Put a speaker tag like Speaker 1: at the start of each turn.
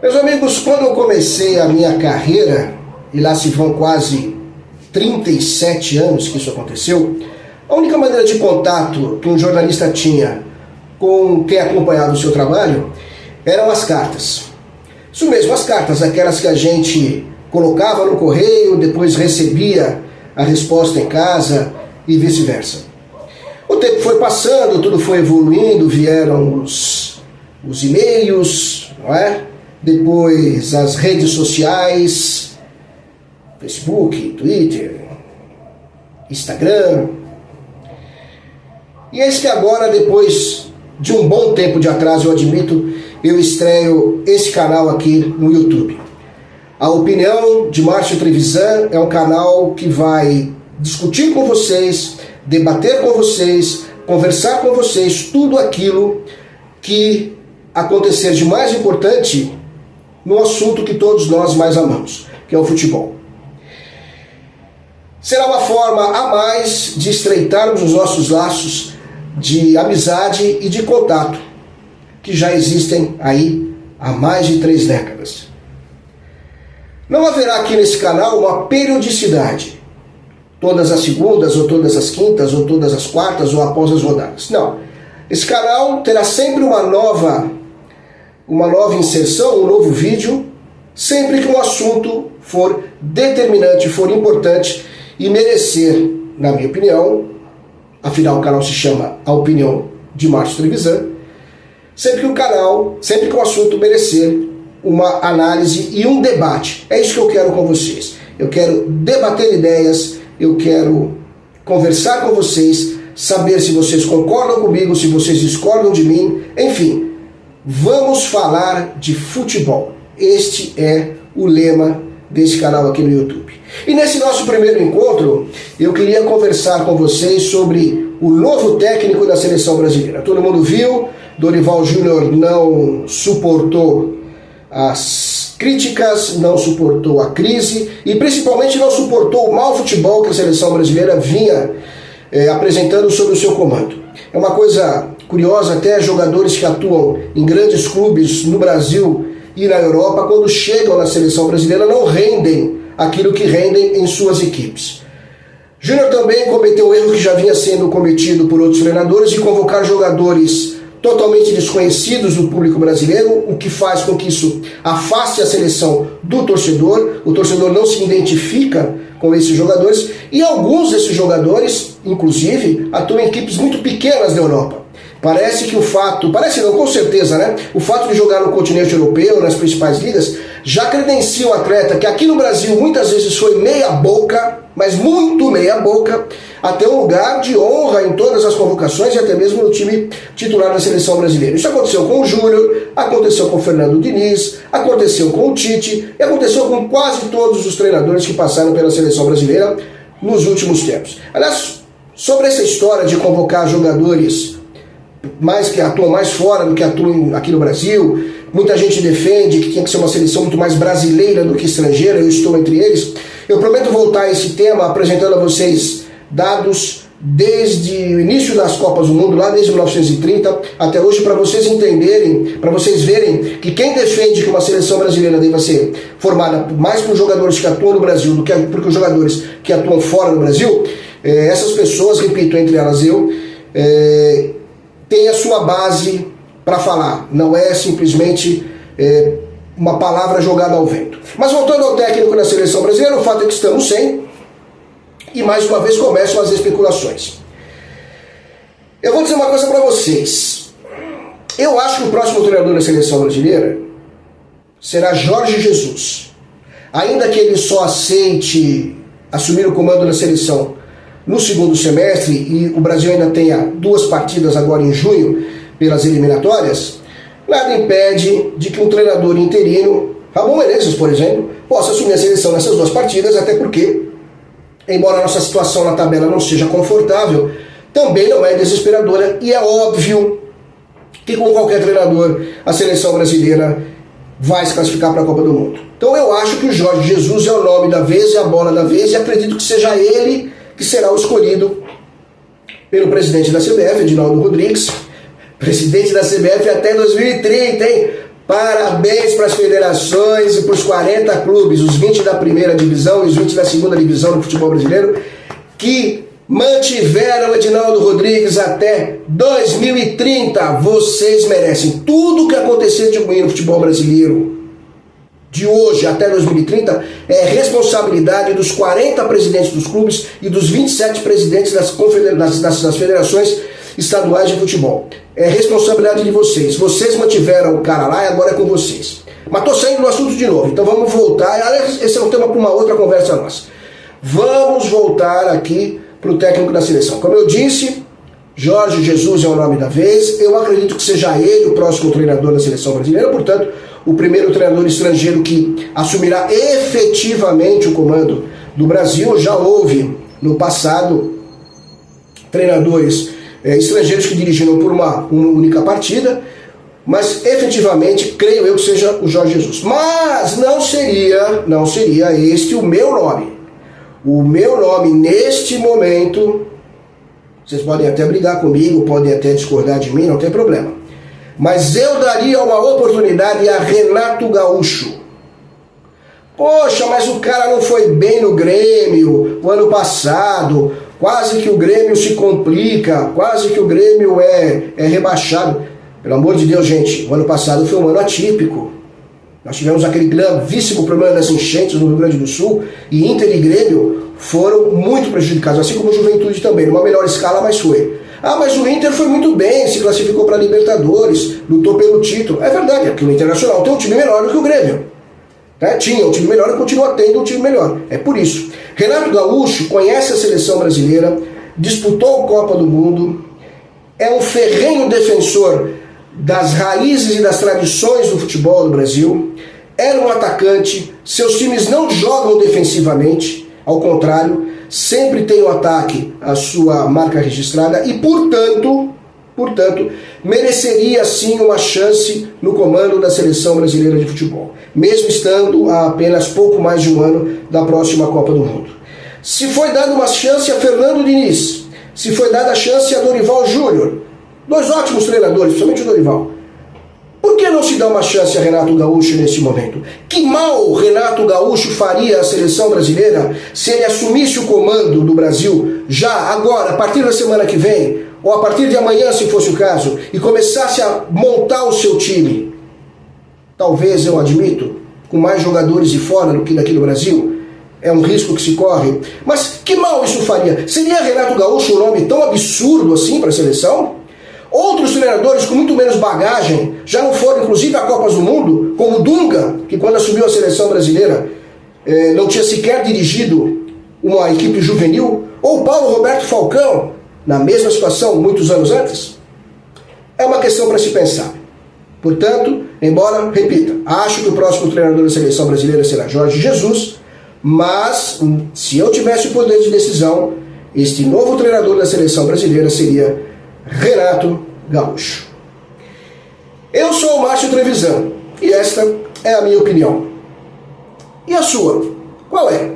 Speaker 1: Meus amigos, quando eu comecei a minha carreira, e lá se vão quase 37 anos que isso aconteceu, a única maneira de contato que um jornalista tinha com quem acompanhava o seu trabalho eram as cartas. Isso mesmo, as cartas, aquelas que a gente colocava no correio, depois recebia a resposta em casa e vice-versa. O tempo foi passando, tudo foi evoluindo, vieram os e-mails, não é? Depois as redes sociais, Facebook, Twitter, Instagram. E eis que agora, depois de um bom tempo de atraso, eu admito, eu estreio esse canal aqui no YouTube. A Opinião de Márcio Trevisan é um canal que vai discutir com vocês, debater com vocês, conversar com vocês tudo aquilo que acontecer de mais importante no assunto que todos nós mais amamos, que é o futebol. Será uma forma a mais de estreitarmos os nossos laços de amizade e de contato, que já existem aí há mais de 3 décadas. Não haverá aqui nesse canal uma periodicidade, todas as segundas, ou todas as quintas, ou todas as quartas, ou após as rodadas. Não. Esse canal terá sempre uma nova inserção, um novo vídeo, sempre que um assunto for determinante, for importante e merecer, na minha opinião, afinal o canal se chama A Opinião de Márcio Trevisan, sempre que o assunto merecer uma análise e um debate. É isso que eu quero com vocês. Eu quero debater ideias, eu quero conversar com vocês, saber se vocês concordam comigo, se vocês discordam de mim, enfim, vamos falar de futebol. Este é o lema desse canal aqui no YouTube. E nesse nosso primeiro encontro, eu queria conversar com vocês sobre o novo técnico da seleção brasileira. Todo mundo viu, Dorival Júnior não suportou as críticas, não suportou a crise e principalmente não suportou o mau futebol que a seleção brasileira vinha apresentando sob o seu comando. É uma coisa curiosa, até jogadores que atuam em grandes clubes no Brasil e na Europa, quando chegam na seleção brasileira, não rendem aquilo que rendem em suas equipes. Júnior também cometeu o erro que já vinha sendo cometido por outros treinadores de convocar jogadores totalmente desconhecidos do público brasileiro, o que faz com que isso afaste a seleção do torcedor. O torcedor não se identifica com esses jogadores e alguns desses jogadores, inclusive, atuam em equipes muito pequenas da Europa. Parece que com certeza, né? O fato de jogar no continente europeu, nas principais ligas, já credencia o atleta que aqui no Brasil muitas vezes foi meia boca, mas muito meia boca, até um lugar de honra em todas as convocações e até mesmo no time titular da seleção brasileira. Isso aconteceu com o Júnior, aconteceu com o Fernando Diniz, aconteceu com o Tite e aconteceu com quase todos os treinadores que passaram pela seleção brasileira nos últimos tempos. Aliás, sobre essa história de convocar jogadores que atuam mais fora do que atuam aqui no Brasil, muita gente defende que tinha que ser uma seleção muito mais brasileira do que estrangeira, eu estou entre eles. Eu prometo voltar a esse tema apresentando a vocês dados desde o início das Copas do Mundo, lá desde 1930 até hoje, para vocês entenderem, para vocês verem que quem defende que uma seleção brasileira deva ser formada mais por jogadores que atuam no Brasil do que por jogadores que atuam fora do Brasil, essas pessoas, repito, entre elas eu, tem a sua base para falar, não é simplesmente uma palavra jogada ao vento. Mas voltando ao técnico da seleção brasileira, o fato é que estamos sem, e mais uma vez começam as especulações. Eu vou dizer uma coisa para vocês, eu acho que o próximo treinador da seleção brasileira será Jorge Jesus, ainda que ele só aceite assumir o comando da seleção no segundo semestre e o Brasil ainda tenha 2 partidas agora em junho pelas eliminatórias, nada impede de que um treinador interino, Ramon Menezes, por exemplo, possa assumir a seleção nessas 2 partidas, até porque, embora a nossa situação na tabela não seja confortável, também não é desesperadora e é óbvio que com qualquer treinador a seleção brasileira vai se classificar para a Copa do Mundo. Então eu acho que o Jorge Jesus é o nome da vez, é a bola da vez e acredito que seja ele que será o escolhido pelo presidente da CBF, Edinaldo Rodrigues, presidente da CBF até 2030, hein? Parabéns para as federações e para os 40 clubes, os 20 da primeira divisão e os 20 da segunda divisão do futebol brasileiro, que mantiveram Edinaldo Rodrigues até 2030. Vocês merecem. Tudo o que acontecer de ruim no futebol brasileiro de hoje até 2030 é responsabilidade dos 40 presidentes dos clubes e dos 27 presidentes das federações estaduais de futebol. É responsabilidade de vocês. Vocês mantiveram o cara lá e agora é com vocês. Mas estou saindo do assunto de novo, então vamos voltar. Esse é um tema para uma outra conversa nossa. Vamos voltar aqui para o técnico da seleção. Como eu disse, Jorge Jesus é o nome da vez. Eu acredito que seja ele o próximo treinador da seleção brasileira, portanto, o primeiro treinador estrangeiro que assumirá efetivamente o comando do Brasil. Já houve no passado treinadores estrangeiros que dirigiram por uma única partida, mas efetivamente creio eu que seja o Jorge Jesus. Mas não seria este o meu nome. O meu nome neste momento, vocês podem até brigar comigo, podem até discordar de mim, não tem problema. Mas eu daria uma oportunidade a Renato Gaúcho. Poxa, mas o cara não foi bem no Grêmio o ano passado, quase que o Grêmio se complica, quase que o Grêmio é rebaixado. Pelo amor de Deus, gente, o ano passado foi um ano atípico. Nós tivemos aquele gravíssimo problema das enchentes no Rio Grande do Sul e Inter e Grêmio foram muito prejudicados, assim como o Juventude também, numa melhor escala, mas foi. Ah, mas o Inter foi muito bem, se classificou para a Libertadores, lutou pelo título. É verdade, é porque o Internacional tem um time melhor do que o Grêmio. Tinha um time melhor e continua tendo um time melhor. É por isso. Renato Gaúcho conhece a seleção brasileira, disputou a Copa do Mundo, é um ferrenho defensor das raízes e das tradições do futebol do Brasil, era um atacante, seus times não jogam defensivamente, ao contrário, sempre tem o ataque a sua marca registrada e, portanto, mereceria sim uma chance no comando da seleção brasileira de futebol, mesmo estando a apenas pouco mais de um ano da próxima Copa do Mundo. Se foi dada uma chance a Fernando Diniz, se foi dada a chance a Dorival Júnior, dois ótimos treinadores, principalmente o Dorival, por que não se dá uma chance a Renato Gaúcho nesse momento? Que mal Renato Gaúcho faria à seleção brasileira se ele assumisse o comando do Brasil já, agora, a partir da semana que vem, ou a partir de amanhã, se fosse o caso, e começasse a montar o seu time? Talvez, eu admito, com mais jogadores de fora do que daqui do Brasil, é um risco que se corre. Mas que mal isso faria? Seria Renato Gaúcho um nome tão absurdo assim para a seleção? Outros treinadores com muito menos bagagem já não foram, inclusive, a Copas do Mundo, como o Dunga, que quando assumiu a seleção brasileira não tinha sequer dirigido uma equipe juvenil, ou o Paulo Roberto Falcão, na mesma situação, muitos anos antes. É uma questão para se pensar. Portanto, embora, repita, acho que o próximo treinador da seleção brasileira será Jorge Jesus, mas se eu tivesse o poder de decisão, este novo treinador da seleção brasileira seria Renato Gaúcho. Eu sou o Márcio Trevisan e esta é a minha opinião. E a sua? Qual é?